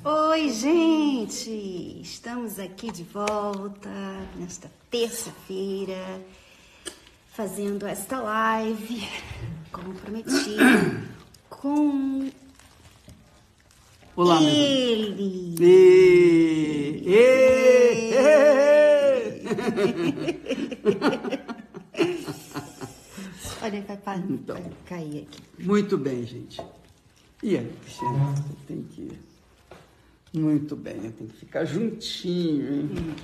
Oi, gente! Estamos aqui de volta nesta terça-feira, fazendo esta live, como prometi, com Olá, ele. Olha, vai cair aqui. Muito bem, gente. E aí, Cristiano, você tem que... Muito bem, eu tenho que ficar juntinho, hein?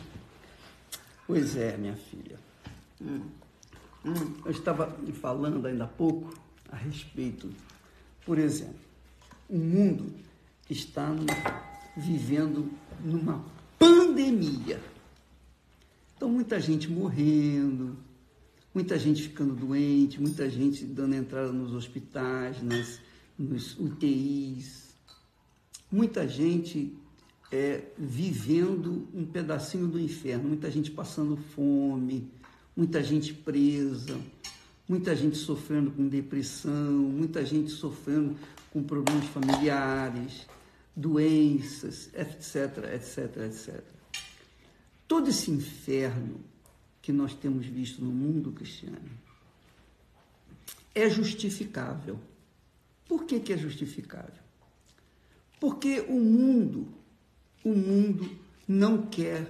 Pois é, minha filha. Eu estava falando ainda há pouco a respeito, por exemplo, o mundo está vivendo numa pandemia. Então, muita gente morrendo, muita gente ficando doente, muita gente dando entrada nos hospitais, nos UTIs, muita gente vivendo um pedacinho do inferno, muita gente passando fome, muita gente presa, muita gente sofrendo com depressão, muita gente sofrendo com problemas familiares, doenças, etc, etc, etc. Todo esse inferno que nós temos visto no mundo, Cristiano, é justificável. Por que é justificável? Porque o mundo não quer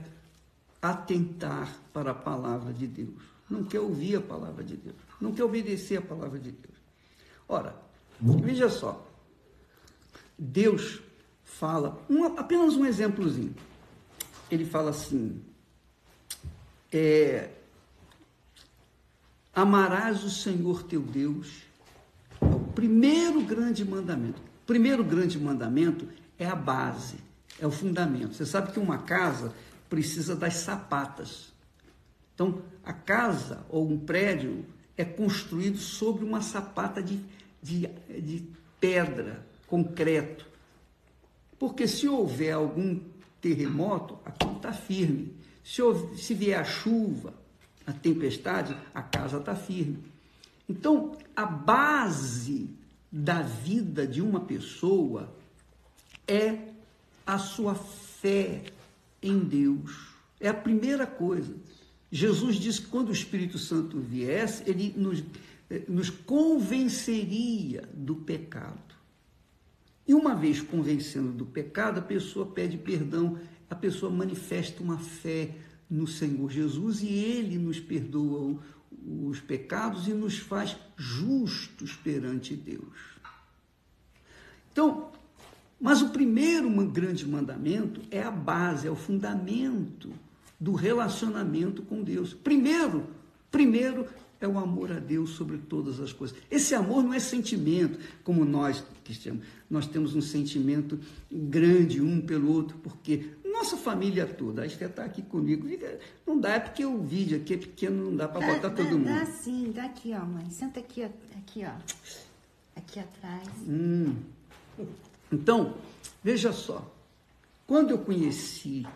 atentar para a palavra de Deus, não quer ouvir a palavra de Deus, não quer obedecer a palavra de Deus. Ora, veja só, Deus fala, apenas um exemplozinho, ele fala assim, amarás o Senhor teu Deus, é o primeiro grande mandamento. O primeiro grande mandamento é a base, é o fundamento. Você sabe que uma casa precisa das sapatas. Então, a casa ou um prédio é construído sobre uma sapata de pedra, concreto. Porque se houver algum terremoto, aquilo está firme. Se vier a chuva, a tempestade, a casa está firme. Então, a base da vida de uma pessoa é a sua fé em Deus. É a primeira coisa. Jesus disse que quando o Espírito Santo viesse, ele nos convenceria do pecado. E uma vez convencendo do pecado, a pessoa pede perdão, a pessoa manifesta uma fé no Senhor Jesus e Ele nos perdoa os pecados e nos faz justos perante Deus. Então, mas o primeiro grande mandamento é a base, é o fundamento do relacionamento com Deus. Primeiro é o amor a Deus sobre todas as coisas. Esse amor não é sentimento, como nós, cristianos, nós temos um sentimento grande um pelo outro, porque nossa família toda, a Esther está aqui comigo, não dá, é porque o vídeo aqui é pequeno, não dá para botar todo mundo. Dá sim, dá aqui, ó, mãe, senta aqui, ó, aqui atrás. Então, veja só, quando eu conheci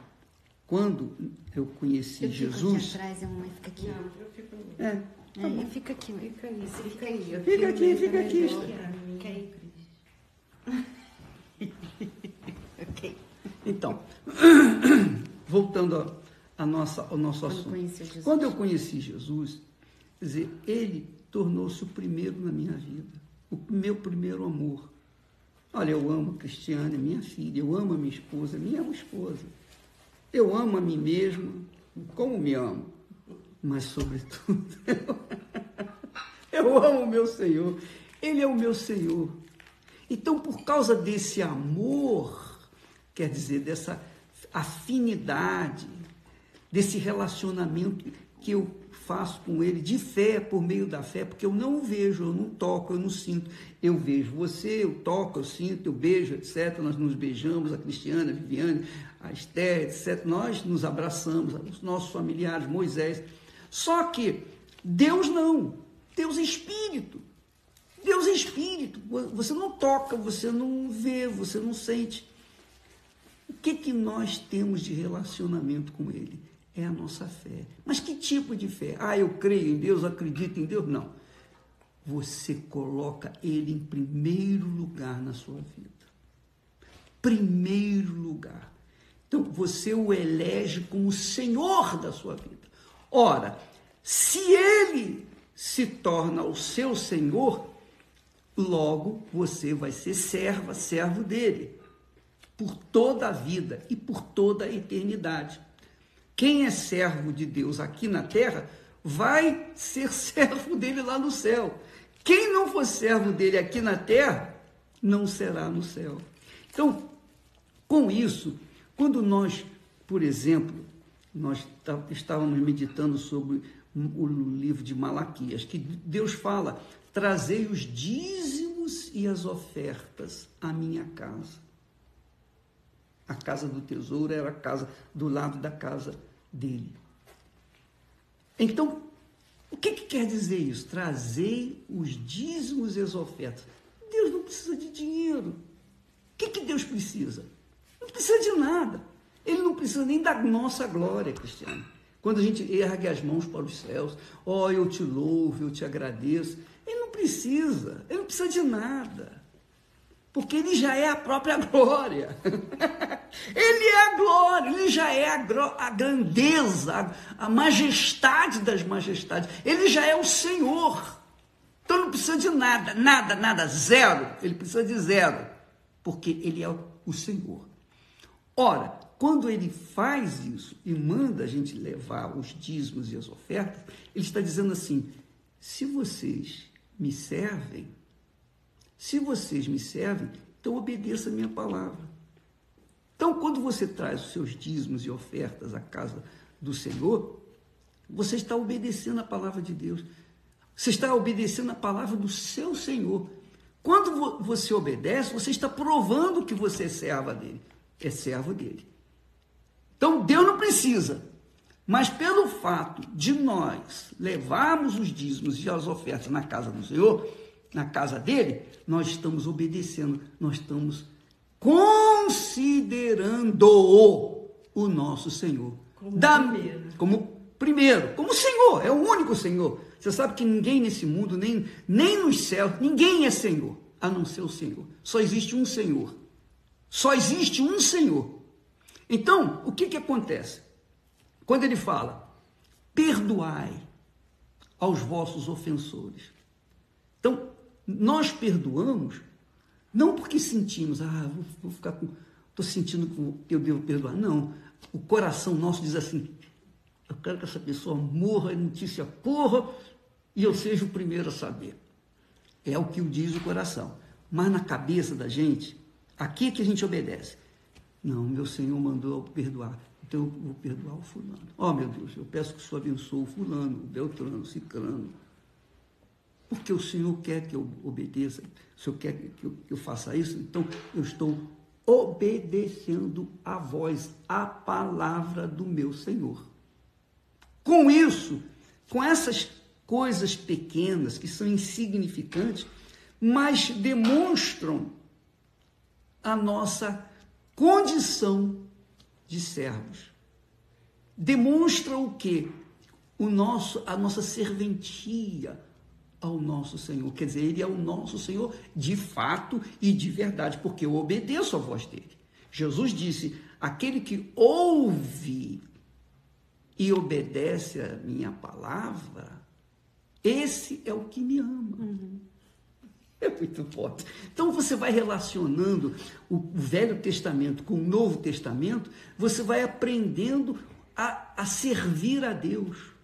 Jesus... Aqui atrás, a mamãe fica aqui. Não, eu fico... Eu fico aqui. Fica aí, fica aí. Fica aqui. Fica aí, Cris. Ok. Então, voltando ao nosso assunto. Quando eu conheci Jesus, quer dizer, ele tornou-se o primeiro na minha vida, o meu primeiro amor. Olha, eu amo a Cristiane, minha filha, eu amo a minha esposa, eu amo a mim mesmo, como me amo, mas sobretudo, eu amo o meu Senhor, Ele é o meu Senhor. Então, por causa desse amor, quer dizer, dessa afinidade, desse relacionamento que eu faço com Ele, de fé, por meio da fé, porque eu não o vejo, eu não toco, eu não sinto. Eu vejo você, eu toco, eu sinto, eu beijo, etc. Nós nos beijamos, a Cristiana, a Viviane, a Esther, etc. Nós nos abraçamos, os nossos familiares, Moisés. Só que Deus não. Deus é Espírito. Deus é Espírito. Você não toca, você não vê, você não sente. O que nós temos de relacionamento com Ele? É a nossa fé. Mas que tipo de fé? Eu creio em Deus, acredito em Deus? Não. Você coloca Ele em primeiro lugar na sua vida. Primeiro você o elege como Senhor da sua vida. Ora, se ele se torna o seu Senhor, logo você vai ser servo dele, por toda a vida e por toda a eternidade. Quem é servo de Deus aqui na terra, vai ser servo dele lá no céu. Quem não for servo dele aqui na terra, não será no céu. Então, com isso, quando nós, por exemplo, nós estávamos meditando sobre o livro de Malaquias, que Deus fala, trazei os dízimos e as ofertas à minha casa. A casa do tesouro era a casa do lado da casa dele. Então, o que quer dizer isso? Trazei os dízimos e as ofertas. Deus não precisa de dinheiro. O que Deus precisa? Não precisa de nada. Ele não precisa nem da nossa glória, Cristiano. Quando a gente ergue as mãos para os céus, eu te louvo, eu te agradeço. Ele não precisa de nada. Porque ele já é a própria glória. Ele é a glória, ele já é a grandeza, a majestade das majestades. Ele já é o Senhor. Então não precisa de nada, zero. Ele precisa de zero, porque ele é o Senhor. Ora, quando ele faz isso e manda a gente levar os dízimos e as ofertas, ele está dizendo assim, se vocês me servem, então obedeça a minha palavra. Então, quando você traz os seus dízimos e ofertas à casa do Senhor, você está obedecendo a palavra de Deus. Você está obedecendo a palavra do seu Senhor. Quando você obedece, você está provando que você é servo dele. Então, Deus não precisa. Mas pelo fato de nós levarmos os dízimos e as ofertas na casa do Senhor, na casa dele, nós estamos obedecendo, nós estamos considerando-o o nosso Senhor. Como Senhor, é o único Senhor. Você sabe que ninguém nesse mundo, nem nos céus, ninguém é Senhor, a não ser o Senhor. Só existe um Senhor. Então, o que acontece? Quando ele fala, perdoai aos vossos ofensores. Então, nós perdoamos, não porque sentimos, estou sentindo que eu devo perdoar. Não, o coração nosso diz assim, eu quero que essa pessoa morra, a notícia corra, e eu seja o primeiro a saber. É o que diz o coração. Mas na cabeça da gente, aqui é que a gente obedece. Não, meu Senhor mandou eu perdoar, então eu vou perdoar o fulano. Meu Deus, eu peço que o Senhor abençoe o fulano, o Beltrano, o Cicrano. Porque o Senhor quer que eu obedeça, o Senhor quer que eu faça isso, então eu estou obedecendo a voz, a palavra do meu Senhor. Com isso, com essas coisas pequenas, que são insignificantes, mas demonstram a nossa condição de servos. Demonstra o quê? A nossa serventia ao nosso Senhor. Quer dizer, ele é o nosso Senhor de fato e de verdade, porque eu obedeço a voz dele. Jesus disse, aquele que ouve e obedece a minha palavra, esse é o que me ama. É muito forte. Então você vai relacionando o Velho Testamento com o Novo Testamento, você vai aprendendo a servir a Deus.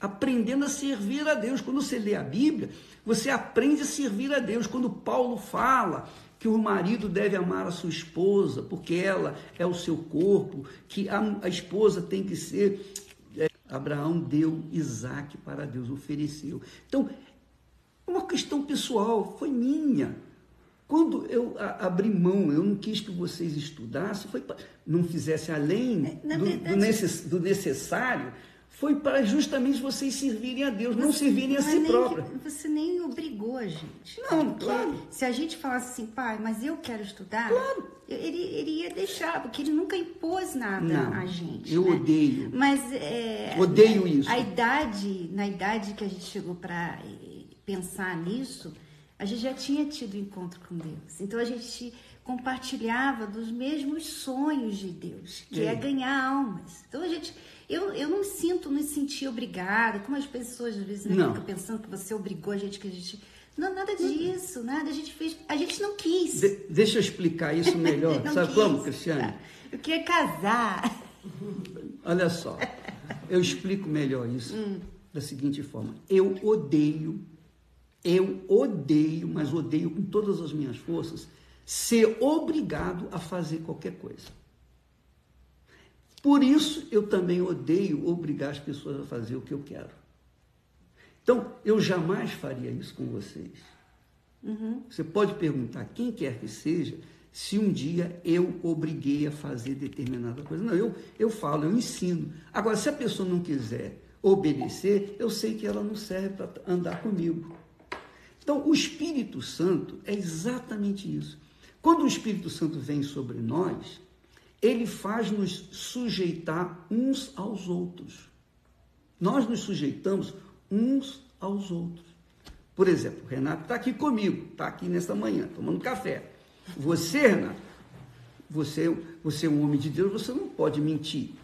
Aprendendo a servir a Deus. Quando você lê a Bíblia, você aprende a servir a Deus. Quando Paulo fala que o marido deve amar a sua esposa, porque ela é o seu corpo, que a esposa tem que ser... Abraão deu Isaque para Deus, ofereceu. Então, uma questão pessoal, foi minha. Quando eu abri mão, eu não quis que vocês estudassem, não fizessem além do necessário, foi para justamente vocês servirem a Deus, não servirem a si próprios. Você nem obrigou a gente. Não, claro. Se a gente falasse assim, pai, mas eu quero estudar, claro, ele ia deixar, porque ele nunca impôs nada a gente. Eu odeio. Mas odeio isso. Na idade que a gente chegou para pensar nisso, a gente já tinha tido encontro com Deus. Então a gente compartilhava dos mesmos sonhos de Deus, que é ganhar almas. Então eu não me senti obrigada, como as pessoas às vezes ficam pensando que você obrigou a gente, que a gente... Não, nada disso, nada, a gente não quis. Deixa eu explicar isso melhor. Sabe como, Cristiane? Eu queria casar. Olha só, eu explico melhor isso da seguinte forma. Eu odeio, mas odeio com todas as minhas forças, ser obrigado a fazer qualquer coisa. Por isso, eu também odeio obrigar as pessoas a fazer o que eu quero. Então, eu jamais faria isso com vocês. Você pode perguntar quem quer que seja, se um dia eu obriguei a fazer determinada coisa. Não, eu falo, eu ensino. Agora, se a pessoa não quiser obedecer, eu sei que ela não serve para andar comigo. Então, o Espírito Santo é exatamente isso. Quando o Espírito Santo vem sobre nós, ele faz nos sujeitar uns aos outros. Nós nos sujeitamos uns aos outros. Por exemplo, o Renato está aqui comigo, está aqui nesta manhã, tomando café. Você, Renato, você é um homem de Deus, você não pode mentir.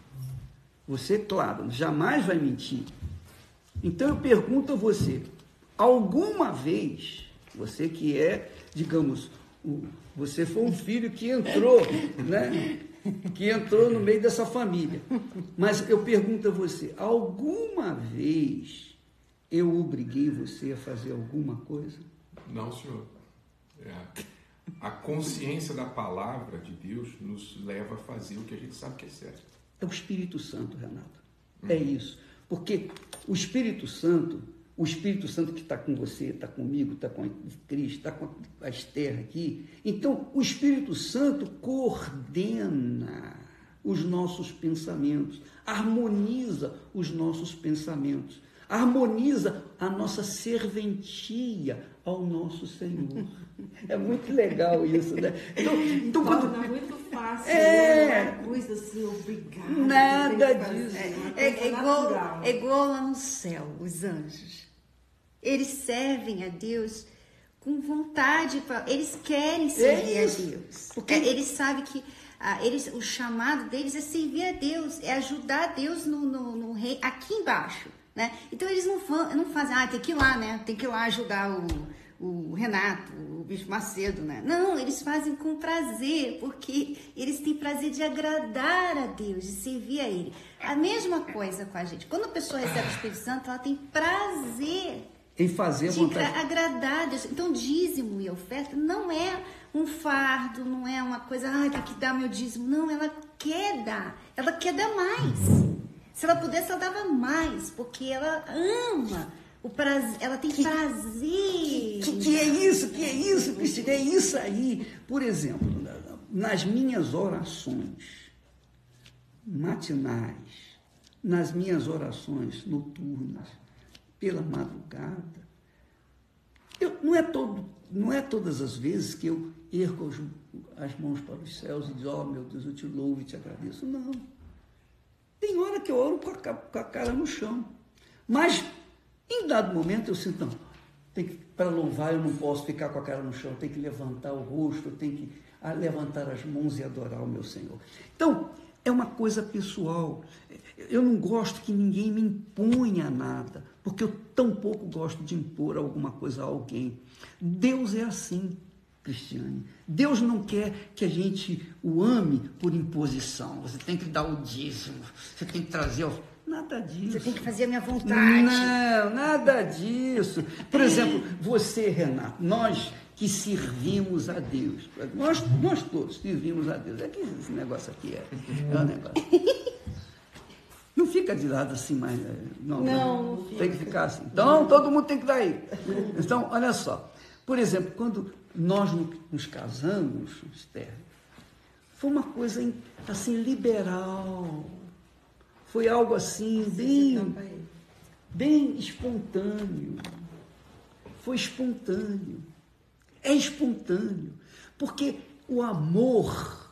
Você, claro, jamais vai mentir. Então eu pergunto a você, alguma vez, você que é, digamos, você foi um filho que entrou, né? Que entrou no meio dessa família. Mas eu pergunto a você, alguma vez eu obriguei você a fazer alguma coisa? Não, senhor. A consciência da palavra de Deus nos leva a fazer o que a gente sabe que é certo. É o Espírito Santo, Renato. É isso. Porque o Espírito Santo que está com você, está comigo, está com a Cris, está com a Esther aqui. Então, o Espírito Santo coordena os nossos pensamentos, harmoniza os nossos pensamentos, harmoniza a nossa serventia ao nosso Senhor. É muito legal isso, né? Então quando... Não é muito fácil, É. coisa assim, obrigada. Nada disso. É igual lá no céu, os anjos. Eles servem a Deus com vontade, eles querem servir a Deus. Porque eles sabem que o chamado deles é servir a Deus, é ajudar a Deus no rei, aqui embaixo, né? Então eles não fazem, tem que ir lá, né? Tem que ir lá ajudar o Renato, o Bispo Macedo, né? Não, eles fazem com prazer, porque eles têm prazer de agradar a Deus, de servir a Ele. A mesma coisa com a gente. Quando a pessoa recebe o Espírito Santo, ela tem prazer em fazer a vontade. Agradar a Deus. Então, dízimo e oferta não é um fardo, não é uma coisa, tem que dar meu dízimo. Não, ela quer dar mais. Se ela pudesse, ela dava mais, porque ela ama o prazer, ela tem prazer. Que é isso, Cristina? É isso aí. Por exemplo, nas minhas orações matinais, nas minhas orações noturnas, pela madrugada, não é todas as vezes que eu ergo as mãos para os céus e digo, meu Deus, eu te louvo e te agradeço. Não. Tem hora que eu oro com a cara no chão. Mas, em dado momento, eu sinto, para louvar eu não posso ficar com a cara no chão, eu tenho que levantar o rosto, eu tenho que levantar as mãos e adorar o meu Senhor. Então, é uma coisa pessoal. Eu não gosto que ninguém me imponha nada, porque eu tampouco gosto de impor alguma coisa a alguém. Deus é assim, Cristiane. Deus não quer que a gente o ame por imposição. Você tem que dar o dízimo, você tem que trazer nada disso. Você tem que fazer a minha vontade. Não, nada disso. Por exemplo, você, Renato, nós que servimos a Deus. Nós todos servimos a Deus. É que esse negócio aqui é um negócio. Não fica de lado assim, mas... Não fica. Tem que ficar assim. Então, todo mundo tem que dar aí. Então, olha só. Por exemplo, quando nós nos casamos, Esther, foi uma coisa assim, liberal. Foi algo assim, bem espontâneo. Foi espontâneo. É espontâneo. Porque o amor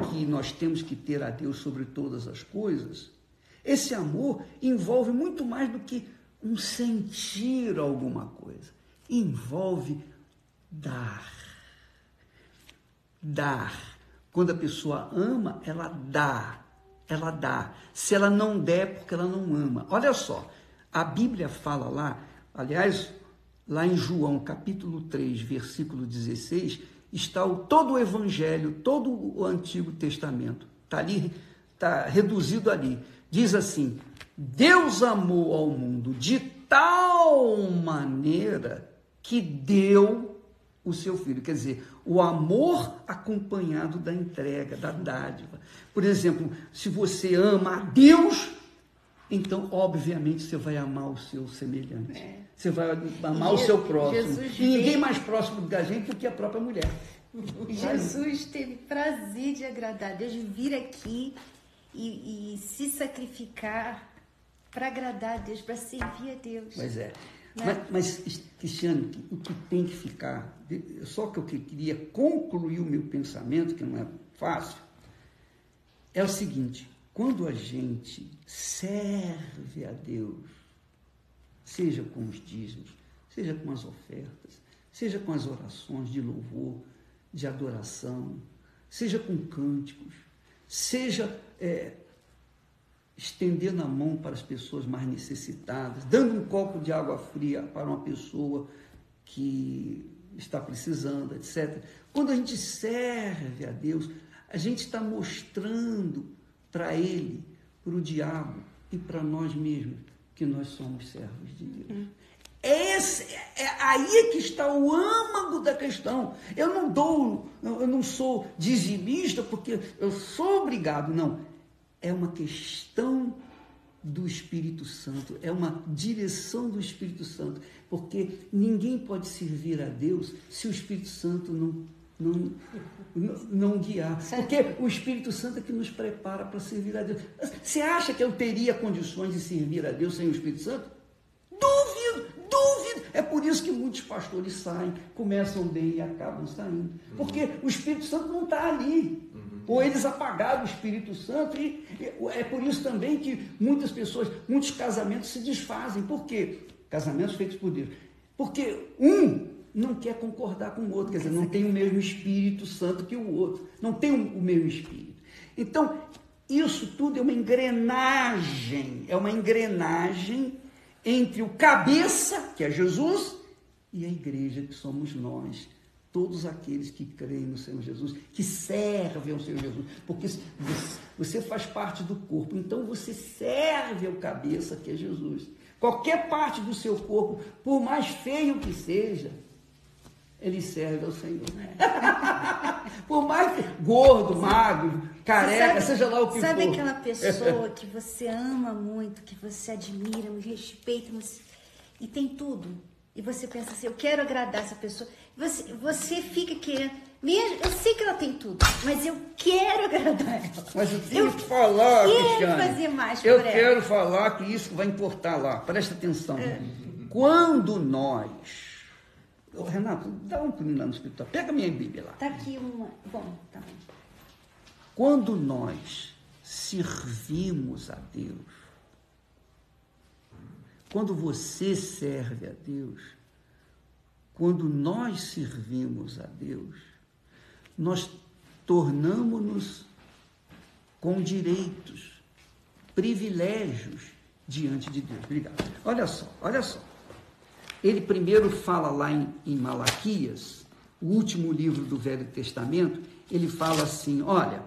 que nós temos que ter a Deus sobre todas as coisas, esse amor envolve muito mais do que um sentir alguma coisa. Envolve dar. dar. Quando a pessoa ama, ela dá. Ela dá. Se ela não der, é porque ela não ama. Olha só, a Bíblia fala lá, aliás, lá em João, capítulo 3, versículo 16, está todo o Evangelho, todo o Antigo Testamento. Está ali, está reduzido ali. Diz assim: Deus amou ao mundo de tal maneira que deu o seu filho. Quer dizer, o amor acompanhado da entrega, da dádiva. Por exemplo, se você ama a Deus, então, obviamente, você vai amar o seu semelhante. Você vai amar o seu próximo. E ninguém mais próximo da gente do que a própria mulher. Jesus teve prazer de agradar a Deus, de vir aqui e se sacrificar para agradar a Deus, para servir a Deus. Pois é. Né? Mas, Cristiano, o que tem que ficar, só que eu queria concluir o meu pensamento, que não é fácil, é o seguinte: quando a gente serve a Deus, seja com os dízimos, seja com as ofertas, seja com as orações de louvor, de adoração, seja com cânticos, seja estendendo a mão para as pessoas mais necessitadas, dando um copo de água fria para uma pessoa que está precisando, etc. Quando a gente serve a Deus, a gente está mostrando para Ele, para o diabo e para nós mesmos que nós somos servos de Deus. Aí que está o âmago da questão. Eu não sou dizimista porque eu sou obrigado, não. É uma questão do Espírito Santo, é uma direção do Espírito Santo, porque ninguém pode servir a Deus se o Espírito Santo não guiar, porque o Espírito Santo é que nos prepara para servir a Deus. Você acha que eu teria condições de servir a Deus sem o Espírito Santo? Duvido. É por isso que muitos pastores saem, começam bem e acabam saindo, porque o Espírito Santo não está ali. Ou eles apagaram o Espírito Santo, e é por isso também que muitas pessoas, muitos casamentos se desfazem. Por quê? Casamentos feitos por Deus. Porque um não quer concordar com o outro, quer dizer, não tem o mesmo Espírito Santo que o outro, não tem o mesmo Espírito. Então, isso tudo é uma engrenagem entre o cabeça, que é Jesus, e a igreja, que somos nós. Todos aqueles que creem no Senhor Jesus, que servem ao Senhor Jesus, porque você faz parte do corpo, então você serve ao cabeça, que é Jesus. Qualquer parte do seu corpo, por mais feio que seja, ele serve ao Senhor. Por mais gordo, magro, careca, seja lá o que for. Sabe aquela pessoa que você ama muito, que você admira, respeita, e tem tudo? E você pensa assim, eu quero agradar essa pessoa. Você fica querendo, mesmo, eu sei que ela tem tudo, mas eu quero agradar ela. Mas eu tenho que falar, Cristiane, fazer mais por eu ela. quero falar que isso vai importar lá. Presta atenção. Quando nós... Renato, dá um pulinho lá no escritório. Pega minha Bíblia lá. Tá aqui uma... Bom, tá bom. Quando nós servimos a Deus, quando você serve a Deus, quando nós servimos a Deus, nós tornamos-nos com direitos, privilégios diante de Deus. Obrigado. Olha só. Ele primeiro fala lá em Malaquias, o último livro do Velho Testamento, ele fala assim, olha,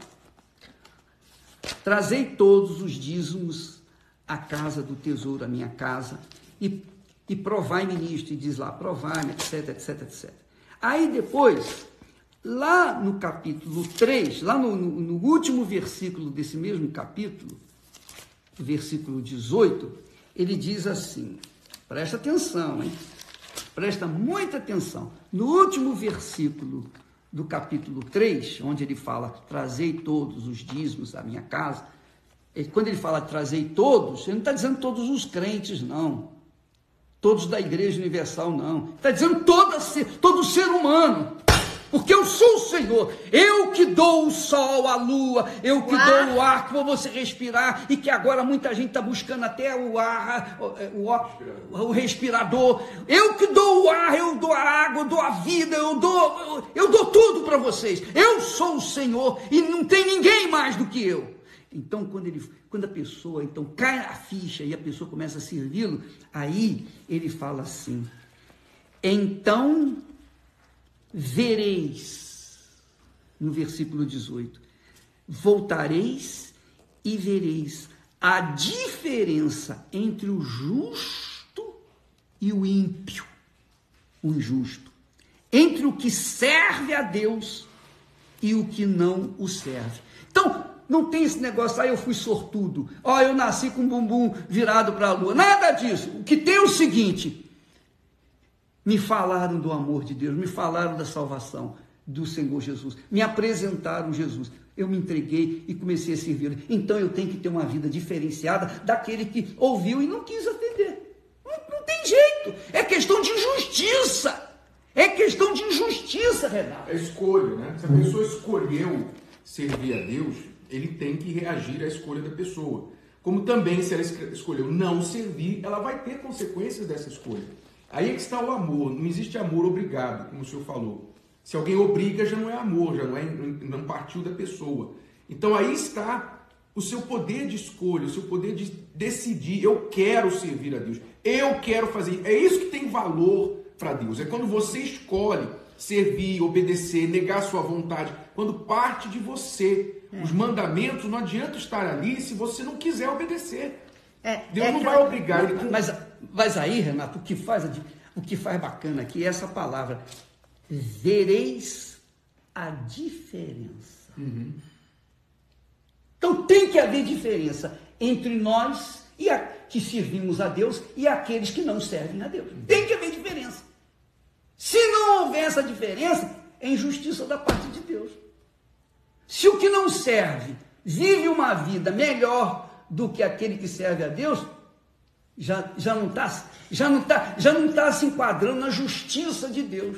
trazei todos os dízimos à casa do tesouro, à minha casa, e provai-me nisto, e diz lá, provai-me, etc, etc, etc. Aí depois, lá no capítulo 3, lá no último versículo desse mesmo capítulo, versículo 18, ele diz assim, presta atenção, hein? Presta muita atenção. No último versículo do capítulo 3, onde ele fala, trazei todos os dízimos à minha casa, quando ele fala trazei todos, ele não está dizendo todos os crentes, não. Todos da Igreja Universal, não. Está dizendo todo ser humano. porque eu sou o Senhor, eu que dou o sol, a lua, eu que dou o ar para você respirar, e que agora muita gente está buscando até o ar, o respirador. Eu que dou o ar, eu dou a água, eu dou a vida, eu dou tudo para vocês. Eu sou o Senhor e não tem ninguém mais do que eu. Então, quando a pessoa então cai a ficha e a pessoa começa a servi-lo, aí ele fala assim: então vereis, no versículo 18, voltareis e vereis a diferença entre o justo e o ímpio, o injusto, entre o que serve a Deus e o que não o serve. Então, não tem esse negócio, eu fui sortudo, eu nasci com o bumbum virado para a lua, nada disso. O que tem é o seguinte: me falaram do amor de Deus, me falaram da salvação do Senhor Jesus, me apresentaram Jesus, eu me entreguei e comecei a servir. Então eu tenho que ter uma vida diferenciada daquele que ouviu e não quis atender. Não tem jeito, é questão de injustiça, Renato. É escolha, né? Se a pessoa escolheu servir a Deus, ele tem que reagir à escolha da pessoa. Como também, se ela escolheu não servir, ela vai ter consequências dessa escolha. Aí é que está o amor. Não existe amor obrigado, como o senhor falou. Se alguém obriga, já não é amor, não partiu da pessoa. Então aí está o seu poder de escolha, o seu poder de decidir. Eu quero servir a Deus, eu quero fazer. É isso que tem valor para Deus. É quando você escolhe servir, obedecer, negar sua vontade, quando parte de você. Os mandamentos, não adianta estar ali se você não quiser obedecer. Deus não vai obrigar. Mas aí, Renato, o que faz bacana aqui é essa palavra: vereis a diferença. Então tem que haver diferença entre nós que servimos a Deus e aqueles que não servem a Deus. Tem que haver diferença. Se não houver essa diferença, é injustiça da parte de Deus. Se o que não serve vive uma vida melhor do que aquele que serve a Deus, já não está se enquadrando na justiça de Deus.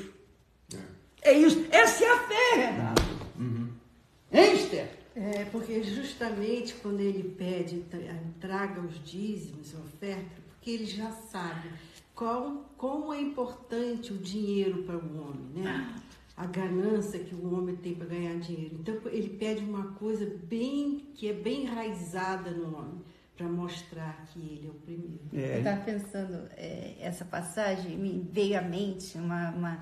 É isso. Essa é a fé, Renato. Hein, Esther? Porque justamente quando ele pede, traga os dízimos, a oferta, porque ele já sabe como é importante o dinheiro para o homem, né? A ganância que o homem tem para ganhar dinheiro. Então, ele pede uma coisa que é bem enraizada no homem, para mostrar que ele é o primeiro. Eu estava pensando, essa passagem me veio à mente uma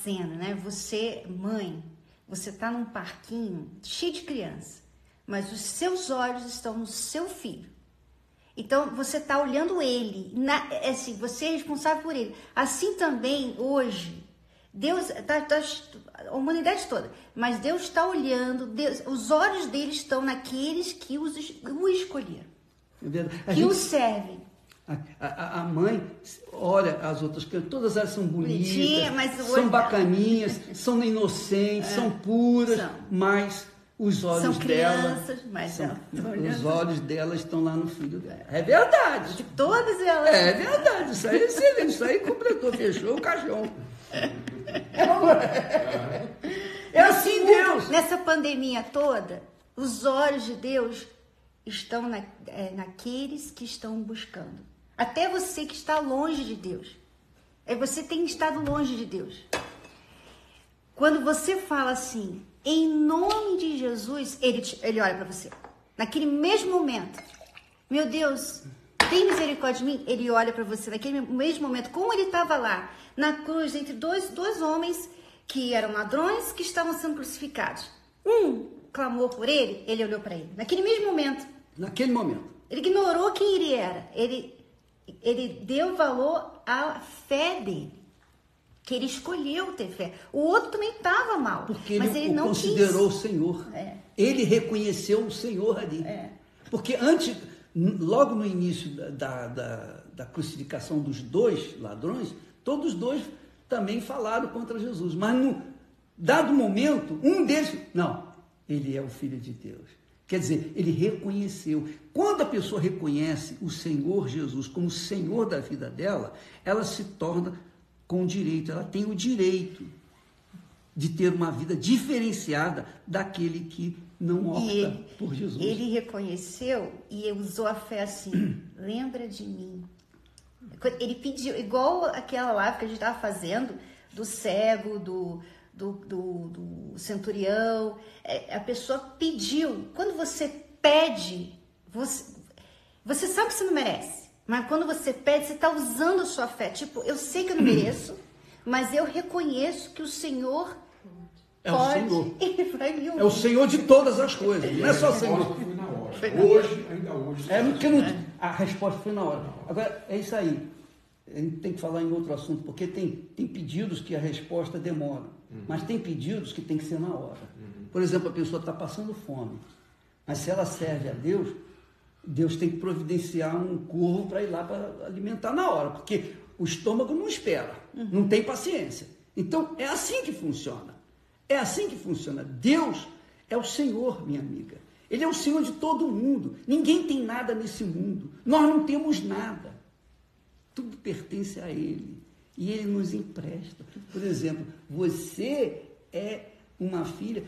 cena, né? Você, mãe, você está num parquinho cheio de criança, mas os seus olhos estão no seu filho. Então, você está olhando ele, assim, você é responsável por ele. Assim também, hoje, Deus, a humanidade toda, mas Deus está olhando, os olhos dele estão naqueles que o escolheram, que o servem. A mãe olha as outras crianças, todas elas são bonitas, são bacaninhas, são inocentes, são puras, mas os olhos os olhos delas estão lá no filho dela. É verdade. De todas elas. É verdade. Isso aí é excelente. Isso aí completou, fechou o caixão. É assim Deus. Nessa pandemia toda, os olhos de Deus estão naqueles que estão buscando. Até você que está longe de Deus. Você tem estado longe de Deus. Quando você fala assim, em nome de Jesus, ele olha para você. Naquele mesmo momento, meu Deus, tem misericórdia de mim? Ele olha para você naquele mesmo momento, como ele estava lá, na cruz, entre dois homens que eram ladrões que estavam sendo crucificados. Um clamou por ele, ele olhou para ele. Naquele mesmo momento. Naquele momento. Ele ignorou quem ele era. Ele deu valor à fé dele. Que ele escolheu ter fé. O outro também estava mal. Porque mas ele não considerou quis. O Senhor. Ele reconheceu o Senhor ali. Porque logo no início da crucificação dos dois ladrões, todos os dois também falaram contra Jesus. Mas no dado momento, um deles, não, ele é o Filho de Deus. Quer dizer, ele reconheceu. Quando a pessoa reconhece o Senhor Jesus como Senhor da vida dela, ela se torna com direito, ela tem o direito de ter uma vida diferenciada daquele que não opta por Jesus. Ele reconheceu e usou a fé assim, lembra de mim. Ele pediu, igual aquela live que a gente estava fazendo, do cego, do centurião, a pessoa pediu. Quando você pede, você sabe que você não merece, mas quando você pede, você está usando a sua fé. Tipo, eu sei que eu não mereço, mas eu reconheço que o Senhor é pode, o Senhor. Ele vai me ouvir. É o Senhor de todas as coisas, não é só o Senhor. Foi na hora. Hoje, ainda hoje. A resposta foi na hora. Agora, é isso aí. A gente tem que falar em outro assunto, porque tem pedidos que a resposta demora, mas tem pedidos que tem que ser na hora. Por exemplo, a pessoa está passando fome, mas se ela serve a Deus, Deus tem que providenciar um corvo para ir lá para alimentar na hora, porque o estômago não espera, não tem paciência. Então, é assim que funciona. É assim que funciona. Deus é o Senhor, minha amiga. Ele é o Senhor de todo mundo. Ninguém tem nada nesse mundo. Nós não temos nada. Tudo pertence a Ele. E Ele nos empresta. Por exemplo, você é uma filha.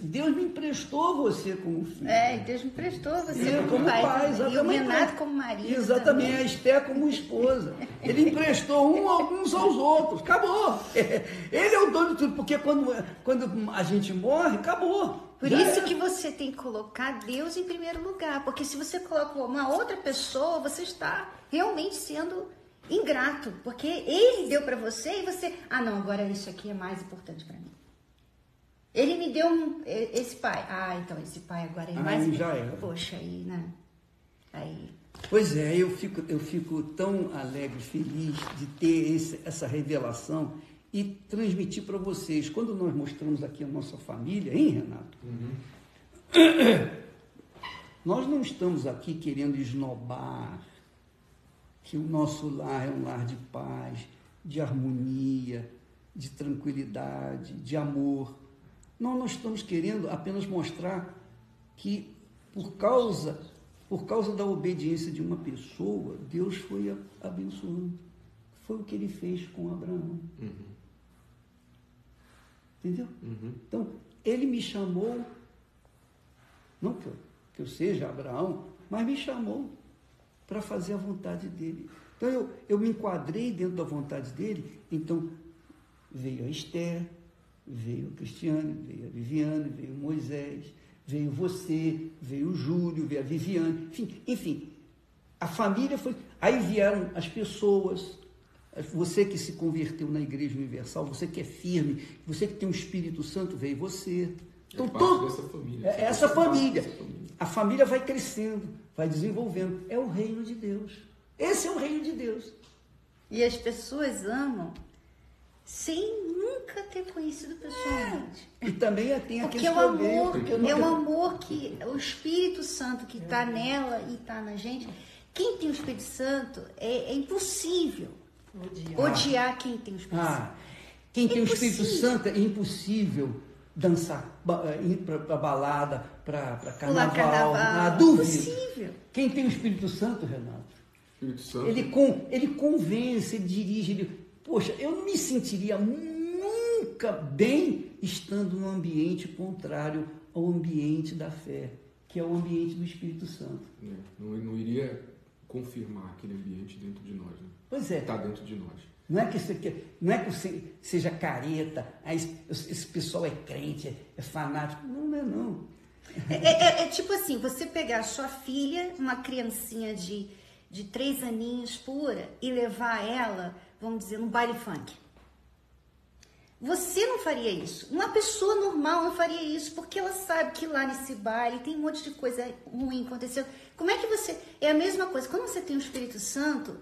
Deus me emprestou você como filha. Deus me emprestou você como pai. E o Renato como marido. Exatamente, também. a Esther como esposa. Ele emprestou uns aos outros. Acabou. Ele é o dono de tudo. Porque quando a gente morre, acabou. Por isso que você tem que colocar Deus em primeiro lugar. Porque se você coloca uma outra pessoa, você está realmente sendo ingrato. Porque Ele deu para você e você... não, agora isso aqui é mais importante para mim. Ele me deu esse pai. Então esse pai agora é mais... já é. Poxa, aí, né? Aí... Pois é, eu fico tão alegre, feliz de ter essa revelação e transmitir para vocês. Quando nós mostramos aqui a nossa família, hein, Renato? Nós não estamos aqui querendo esnobar que o nosso lar é um lar de paz, de harmonia, de tranquilidade, de amor. Nós estamos querendo apenas mostrar que por causa da obediência de uma pessoa, Deus foi abençoando. Foi o que Ele fez com Abraão. Entendeu? Então, Ele me chamou, não que eu seja Abraão, mas me chamou para fazer a vontade dEle. Então, eu me enquadrei dentro da vontade dEle. Então, veio a Esther, veio a Cristiane, veio a Viviane, veio o Moisés, veio você, veio o Júlio, veio a Viviane, enfim, a família foi... Aí vieram as pessoas, você que se converteu na Igreja Universal, você que é firme, você que tem o Espírito Santo, veio você. Então, dessa família. Essa família. A família vai crescendo, vai desenvolvendo. É o reino de Deus. Esse é o reino de Deus. E as pessoas amam sem nunca ter conhecido pessoalmente. E também tem aquele porque é o amor que o Espírito Santo que está nela e está na gente. Quem tem o Espírito Santo é impossível odiar quem tem o Espírito Santo. Quem tem o Espírito Santo é impossível dançar, ir para balada, para carnaval. Dúvida. Impossível. Quem tem o Espírito Santo, Renato? Espírito Santo. Ele convence, ele dirige, poxa, eu não me sentiria nunca bem estando num ambiente contrário ao ambiente da fé, que é o ambiente do Espírito Santo. Não iria confirmar aquele ambiente dentro de nós, né? Pois é. Está dentro de nós. Não é que você seja careta, esse pessoal é crente, é fanático. Não é não. É tipo assim, você pegar a sua filha, uma criancinha de 3 aninhos pura, e levar ela, vamos dizer, num baile funk. Você não faria isso. Uma pessoa normal não faria isso, porque ela sabe que lá nesse baile tem um monte de coisa ruim acontecendo. Como é que você... É a mesma coisa. Quando você tem o Espírito Santo,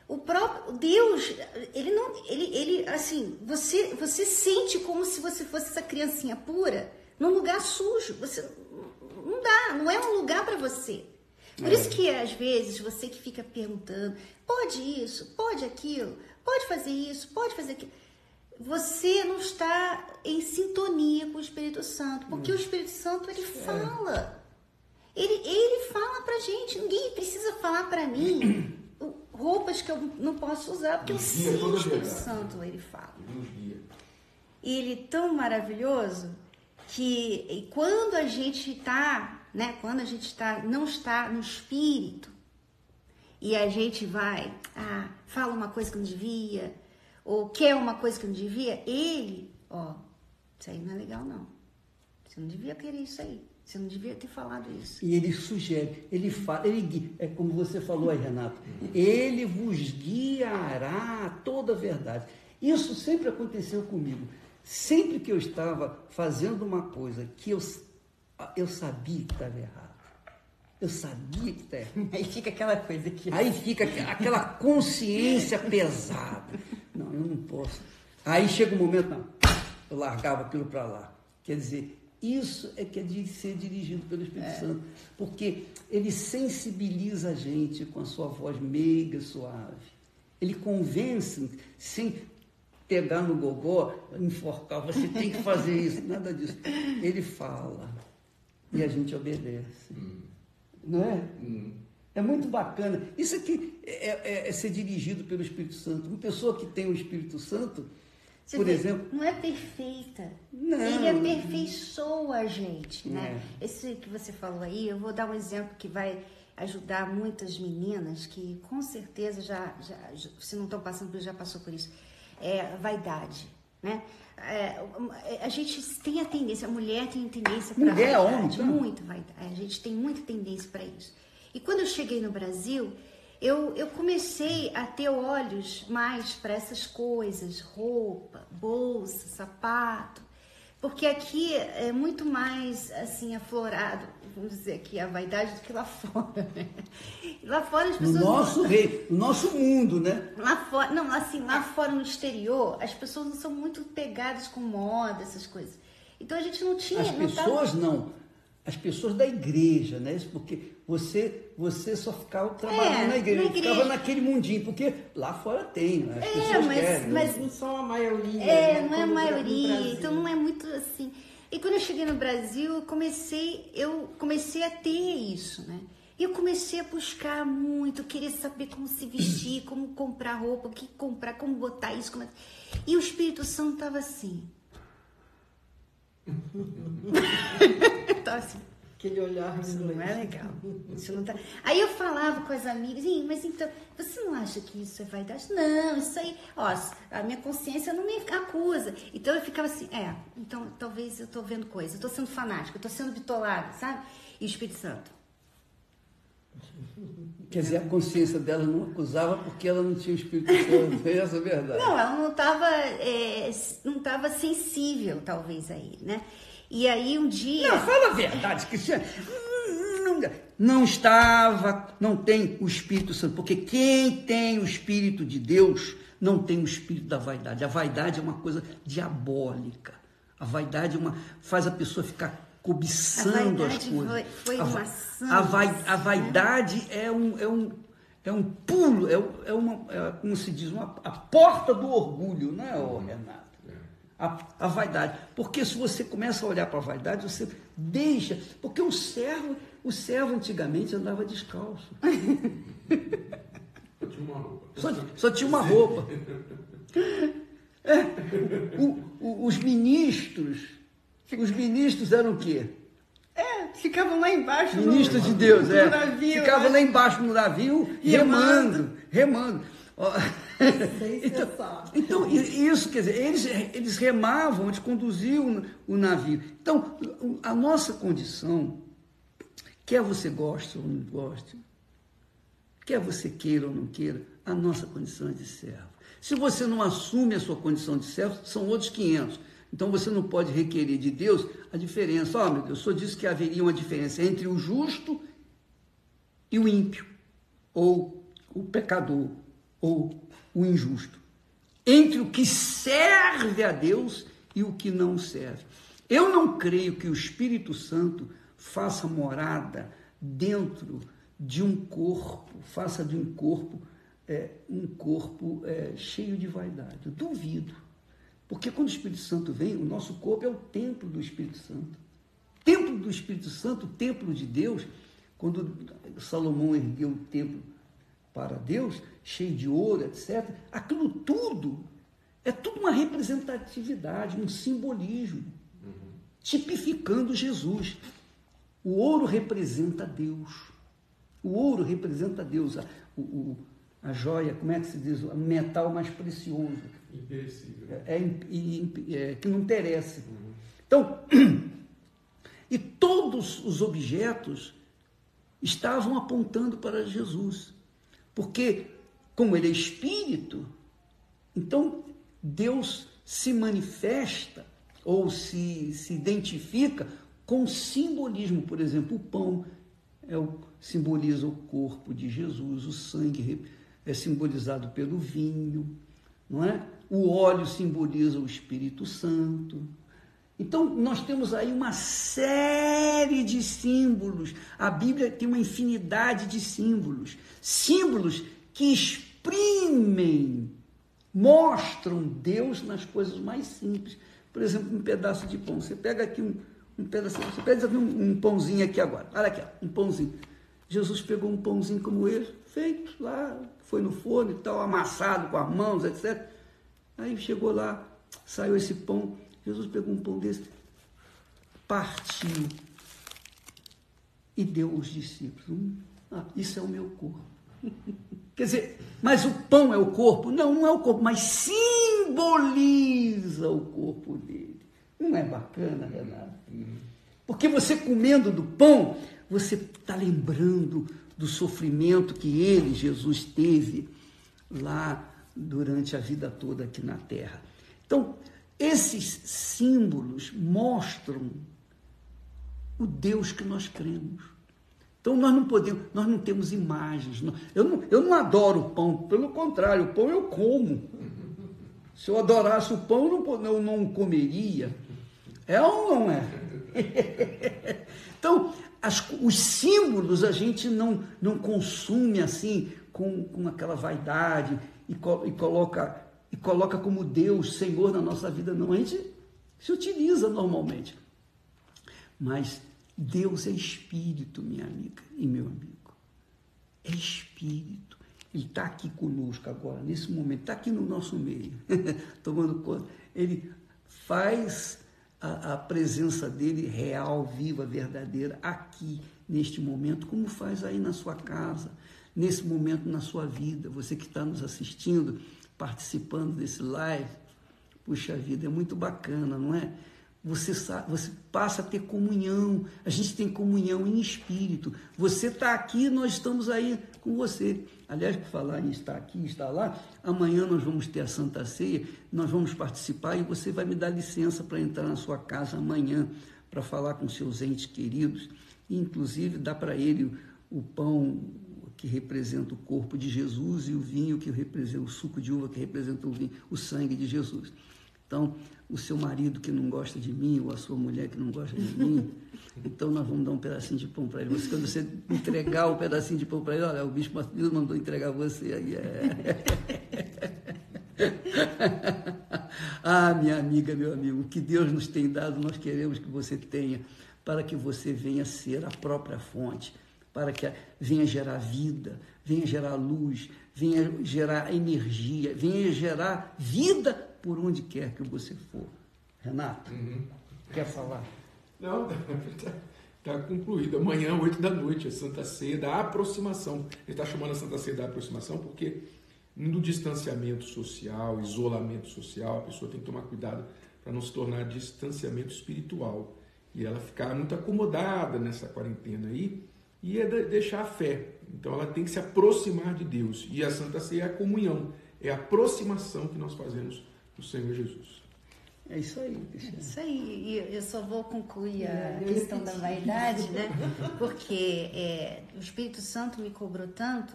o próprio Deus, ele assim, você sente como se você fosse essa criancinha pura num lugar sujo. Você não dá, não é um lugar para você. Por isso que às vezes você que fica perguntando, pode isso, pode aquilo, pode fazer isso, pode fazer aquilo. Você não está em sintonia com o Espírito Santo, porque o Espírito Santo ele fala. Ele fala pra gente, ninguém precisa falar pra mim roupas que eu não posso usar, porque eu sei que o Espírito Santo ele fala. e ele é tão maravilhoso que quando a gente está, né, não está no espírito e a gente vai, fala uma coisa que não devia, ou quer uma coisa que não devia, ele, isso aí não é legal não. Você não devia querer isso aí. Você não devia ter falado isso. E ele sugere, ele fala, é como você falou aí, Renato, ele vos guiará a toda a verdade. Isso sempre aconteceu comigo. Sempre que eu estava fazendo uma coisa que eu sabia que estava errado. Eu sabia que estava errado. Aí fica aquela coisa aqui. Aí fica aquela consciência pesada. Não, eu não posso. Aí chega um momento, não, eu largava aquilo para lá. Quer dizer, isso é que é de ser dirigido pelo Espírito Santo, porque ele sensibiliza a gente com a sua voz meiga, suave. Ele convence, sem pegar no gogó, enforcar, você tem que fazer isso, nada disso. Ele fala e a gente obedece. Não é? É muito bacana. Isso aqui é ser dirigido pelo Espírito Santo. Uma pessoa que tem o Espírito Santo, por exemplo... Não é perfeita. Não. Ele aperfeiçoa a gente, né? Esse que você falou aí, eu vou dar um exemplo que vai ajudar muitas meninas que com certeza já se não estão passando por isso, já passou por isso. É vaidade, né? A gente tem a tendência, a mulher tem tendência para mulher, vaidade, homem, tá? muito vaidade. A gente tem muita tendência para isso. E quando eu cheguei no Brasil, eu comecei a ter olhos mais para essas coisas, roupa, bolsa, sapato, porque aqui é muito mais assim aflorado, vamos dizer aqui, a vaidade do que lá fora, né? Lá fora as pessoas... No nosso mundo, né? Lá fora, não, assim, lá fora no exterior, as pessoas não são muito pegadas com moda, essas coisas. Então a gente não tinha... As pessoas da igreja, né? Porque você só ficava trabalhando na igreja, ficava naquele mundinho, porque lá fora tem, né? As pessoas querem, mas não são a maioria. Né? Não é a maioria, então não é muito assim. E quando eu cheguei no Brasil, eu comecei a ter isso, né? E eu comecei a buscar muito, querer saber como se vestir, como comprar roupa, o que comprar, como botar isso. E o Espírito Santo estava assim. Então, assim, aquele olhar, isso não é legal. Isso não tá... Aí eu falava com as amigas, mas então, você não acha que isso é vaidade? Não, isso aí, a minha consciência não me acusa. Então eu ficava assim, então talvez eu tô vendo coisa, eu tô sendo fanática, eu tô sendo bitolada, sabe? E o Espírito Santo. Quer dizer, a consciência dela não acusava porque ela não tinha o Espírito Santo, essa é a verdade. Não, ela não estava sensível, talvez, a ele, né? E aí um dia... Não, fala a verdade, Cristiane. Não tem o Espírito Santo, porque quem tem o Espírito de Deus não tem o Espírito da vaidade. A vaidade é uma coisa diabólica. A vaidade faz a pessoa ficar cobiçando as coisas. Foi uma ação. A vaidade é um pulo, como se diz, a porta do orgulho, não é, Renato? A vaidade. Porque se você começa a olhar para a vaidade, você deixa. Porque o servo antigamente andava descalço. Só tinha uma roupa. Os ministros eram o quê? Ficavam lá embaixo Ministros de Deus, no navio. Ficavam lá embaixo no navio, remando. Então, isso, quer dizer, eles remavam, eles conduziam o navio. Então, a nossa condição, quer você goste ou não goste, quer você queira ou não queira, a nossa condição é de servo. Se você não assume a sua condição de servo, são outros 500. Então, você não pode requerer de Deus a diferença. Meu Deus, o Senhor disse que haveria uma diferença entre o justo e o ímpio, ou o pecador, ou o injusto. Entre o que serve a Deus e o que não serve. Eu não creio que o Espírito Santo faça morada dentro de um corpo, faça de um corpo cheio de vaidade. Eu duvido. Porque quando o Espírito Santo vem, o nosso corpo é o templo do Espírito Santo. O templo do Espírito Santo, o templo de Deus, quando Salomão ergueu o templo para Deus, cheio de ouro, etc., aquilo tudo É tudo uma representatividade, um simbolismo, tipificando Jesus. O ouro representa Deus. O ouro representa Deus. A joia, como é que se diz? O metal mais precioso. Imperecível. Que não perece. Então, e todos os objetos estavam apontando para Jesus. Porque, como ele é espírito, então Deus se manifesta ou se identifica com simbolismo. Por exemplo, o pão simboliza o corpo de Jesus, o sangue é simbolizado pelo vinho, não é? O óleo simboliza o Espírito Santo. Então, nós temos aí uma série de símbolos. A Bíblia tem uma infinidade de símbolos. Símbolos que exprimem, mostram Deus nas coisas mais simples. Por exemplo, um pedaço de pão. Você pega aqui um pedacinho, você pega aqui um pãozinho aqui agora. Olha aqui, ó, um pãozinho. Jesus pegou um pãozinho como esse, feito lá, foi no forno e tal, amassado com as mãos, etc. Aí chegou lá, saiu esse pão. Jesus pegou um pão desse, partiu e deu aos discípulos. Isso é o meu corpo. Quer dizer, mas o pão é o corpo? Não, não é o corpo, mas simboliza o corpo dele. Não é bacana, Renato? Porque você comendo do pão, você está lembrando do sofrimento que ele, Jesus, teve lá durante a vida toda aqui na Terra. Então, esses símbolos mostram o Deus que nós cremos. Então, nós não temos imagens. Eu não adoro o pão, pelo contrário, o pão eu como. Se eu adorasse o pão, eu não comeria. É ou não é? Então, os símbolos a gente não consome assim, com aquela vaidade e coloca como Deus, Senhor na nossa vida, não. A gente se utiliza normalmente. Mas Deus é espírito, minha amiga e meu amigo. É espírito. Ele está aqui conosco agora, nesse momento, está aqui no nosso meio, tomando conta. Ele faz a presença dele real, viva, verdadeira, aqui, neste momento, como faz aí na sua casa, nesse momento na sua vida. Você que está nos assistindo, participando desse live, puxa vida, é muito bacana, não é? Você passa a ter comunhão, a gente tem comunhão em espírito. Você está aqui, nós estamos aí com você. Aliás, por falar em estar aqui, estar lá, amanhã nós vamos ter a Santa Ceia, nós vamos participar e você vai me dar licença para entrar na sua casa amanhã para falar com seus entes queridos e, inclusive, dar para ele o pão que representa o corpo de Jesus e o vinho que representa, o suco de uva que representa o vinho, o sangue de Jesus. Então, o seu marido que não gosta de mim, ou a sua mulher que não gosta de mim, então nós vamos dar um pedacinho de pão para ele. Quando você entregar o pedacinho de pão para ele, olha, o bispo Deus mandou entregar você aí. Minha amiga, meu amigo, o que Deus nos tem dado, nós queremos que você tenha, para que você venha ser a própria fonte, para que venha gerar vida, venha gerar luz, venha gerar energia, venha gerar vida por onde quer que você for. Renato, quer falar? Não, está concluído. Amanhã, 8 da noite, a Santa Ceia da aproximação. Ele está chamando a Santa Ceia da aproximação porque no distanciamento social, isolamento social, a pessoa tem que tomar cuidado para não se tornar distanciamento espiritual. E ela ficar muito acomodada nessa quarentena aí e deixar a fé. Então ela tem que se aproximar de Deus. E a Santa Ceia é a comunhão, é a aproximação que nós fazemos do Senhor Jesus. É isso aí, Cristiano. É isso aí. E eu só vou concluir a questão da vaidade, né? Porque o Espírito Santo me cobrou tanto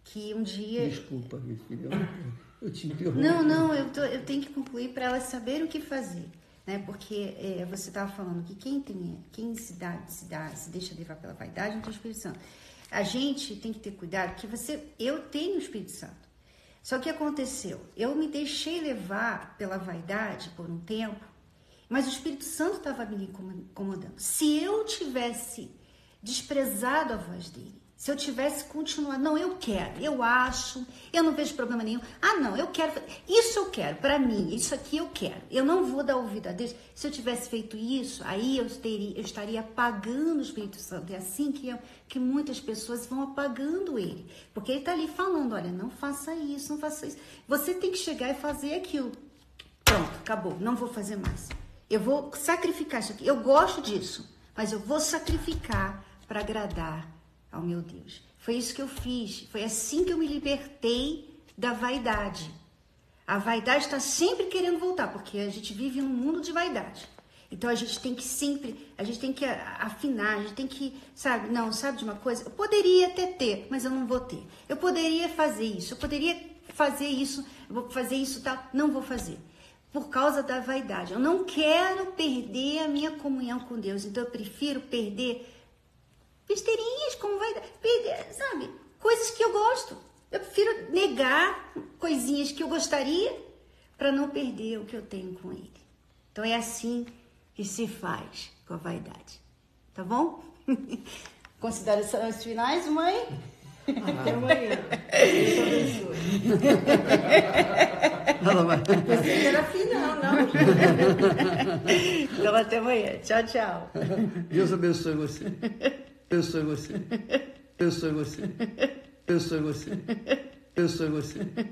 que um dia... Desculpa, minha filha, eu te interrompo. Não, eu tenho que concluir para elas saberem o que fazer. Né? Porque você estava falando que quem se deixa levar pela vaidade não tem o Espírito Santo. A gente tem que ter cuidado, porque eu tenho o Espírito Santo. Só que aconteceu, eu me deixei levar pela vaidade por um tempo, mas o Espírito Santo estava me incomodando. Se eu tivesse desprezado a voz dele, Se eu tivesse continuado, não, eu quero, eu acho, eu não vejo problema nenhum. Ah, não, eu quero, isso eu quero, para mim, isso aqui eu quero. Eu não vou dar ouvido a Deus. Se eu tivesse feito isso, aí eu estaria apagando o Espírito Santo. É assim que muitas pessoas vão apagando ele. Porque ele está ali falando, olha, não faça isso, não faça isso. Você tem que chegar e fazer aquilo. Pronto, acabou, não vou fazer mais. Eu vou sacrificar isso aqui. Eu gosto disso, mas eu vou sacrificar para agradar ao meu Deus. Foi isso que eu fiz. Foi assim que eu me libertei da vaidade. A vaidade está sempre querendo voltar, porque a gente vive num mundo de vaidade. Então a gente tem que sempre, a gente tem que afinar, a gente tem que, sabe, não, sabe de uma coisa? Eu poderia até ter, mas eu não vou ter. Eu poderia fazer isso, eu poderia fazer isso, eu vou fazer isso, tal, não vou fazer. Por causa da vaidade. Eu não quero perder a minha comunhão com Deus, então eu prefiro perder besteirinhas, como vai perder, sabe? Coisas que eu gosto. Eu prefiro negar coisinhas que eu gostaria para não perder o que eu tenho com ele. Então é assim que se faz com a vaidade. Tá bom? Considerações finais, mãe? Até amanhã. Deus abençoe. Você era final, não? Então até amanhã. Tchau, tchau. Deus abençoe você. Abençoe você. Abençoe você. Abençoe você. Abençoe você.